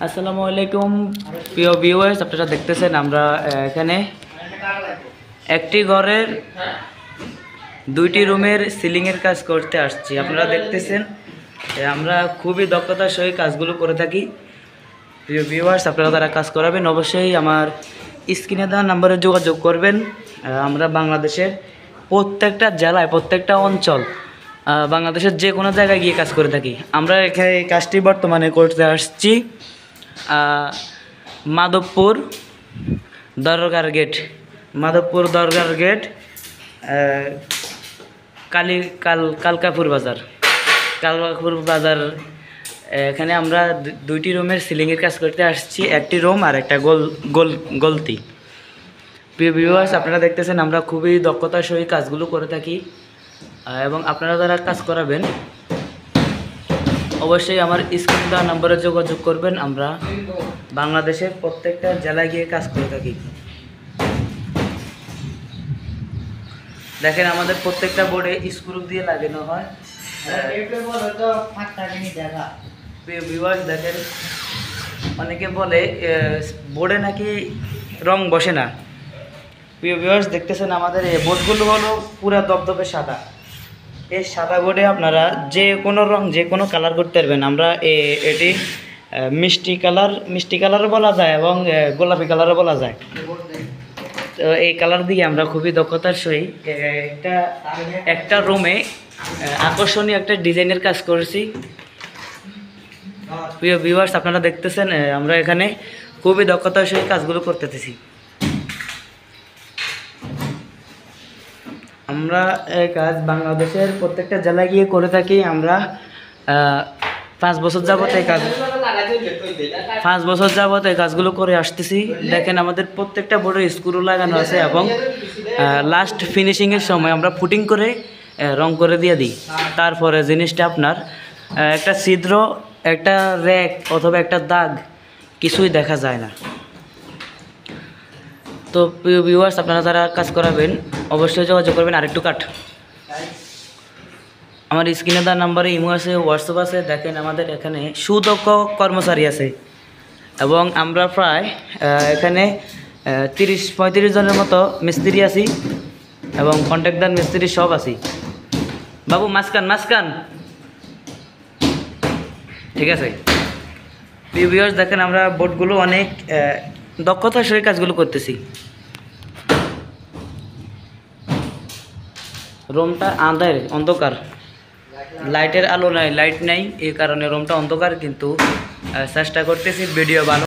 আসসালামু আলাইকুম প্রিয় ভিউয়ার্স, আপনারা দেখতেছেন আমরা এখানে একটি ঘরের দুইটি রুমের সিলিংয়ের কাজ করতে আসছি। আপনারা দেখতেছেন আমরা খুবই দক্ষতার সহিত কাজগুলো করে থাকি। প্রিয় ভিউয়ার্স, আপনারা যারা কাজ করাবেন অবশ্যই আমার স্ক্রিনে দেওয়া নাম্বারে যোগাযোগ করবেন। আমরা বাংলাদেশের প্রত্যেকটা জেলায়, প্রত্যেকটা অঞ্চল, বাংলাদেশের যে কোনো জায়গায় গিয়ে কাজ করে থাকি। আমরা এখানে এই কাজটি বর্তমানে করতে আসছি মাধবপুর দরগার গেট, মাধবপুর দরগার গেট, কালকাপুর বাজার। এখানে আমরা দুইটি রুমের সিলিংয়ের কাজ করতে আসছি, একটি রুম আর একটা গলতি। প্রিয় ভিউয়ার্স, আপনারা দেখতেছেন আমরা খুবই দক্ষতার সহিত কাজগুলো করে থাকি এবং আপনারা যারা কাজ করাবেন অবশ্যই আমার স্ক্রিন দেওয়া নম্বরে যোগাযোগ করবেন। আমরা বাংলাদেশের প্রত্যেকটা জেলায় গিয়ে কাজ করে থাকি। দেখেন আমাদের প্রত্যেকটা বোর্ডে স্ক্রু দিয়ে লাগানো হয়। দেখেন অনেকে বলে বোর্ডে নাকি রং বসে না। প্রিয় ভিউয়ার্স, দেখতেছেন আমাদের এই বোর্ডগুলো হলো পুরো দপদপে সাদা। এই সাদা বোর্ডে আপনারা যে কোনো রং, যে কোনো কালার করতে পারবেন। আমরা এটি মিষ্টি কালারও বলা যায় এবং গোলাপি কালারও বলা যায়। তো এই কালার দিয়ে আমরা খুবই দক্ষতার সহিত একটা রুমে আকর্ষণীয় একটা ডিজাইনের কাজ করেছি। প্রিয় ভিউয়ার্স, আপনারা দেখতেছেন আমরা এখানে খুবই দক্ষতার সহিত কাজগুলো করতেছি। আমরা এই কাজ বাংলাদেশের প্রত্যেকটা জেলায় গিয়ে করে থাকি। আমরা 5 বছর যাবত এই কাজগুলো করে আসতেছি। দেখেন আমাদের প্রত্যেকটা বোর্ডে স্ক্রু লাগানো আছে এবং লাস্ট ফিনিশিংয়ের সময় আমরা ফুটিং করে রং করে দিয়ে দিই। তারপরে জিনিসটা আপনার একটা ছিদ্র, একটা র্যাক অথবা একটা দাগ কিছুই দেখা যায় না। তো প্রিয় ভিউয়ার্স, আপনারা যারা কাজ করাবেন অবশ্যই যোগাযোগ করবেন। আরেকটু কাট, আমার স্ক্রিনে দেওয়া নাম্বারে ইমো আছে, হোয়াটসঅ্যাপ আছে। দেখেন আমাদের এখানে সুদক্ষ কর্মচারী আছে এবং আমরা প্রায় এখানে 30-35 জনের মতো মিস্ত্রি আছি এবং কন্ট্রাক্টর মিস্ত্রি সব আছি। বাবু মাঝখান ঠিক আছে। প্রিয় ভিউয়ার্স, দেখেন আমরা বোর্ডগুলো অনেক দক্ষতার সহিত কাজগুলো করতেছি। রুমটা অন্ধকার, লাইটের আলো নাই, লাইট নাই, এই কারণে রুমটা অন্ধকার, কিন্তু চেষ্টা করতেছি ভিডিও ভালো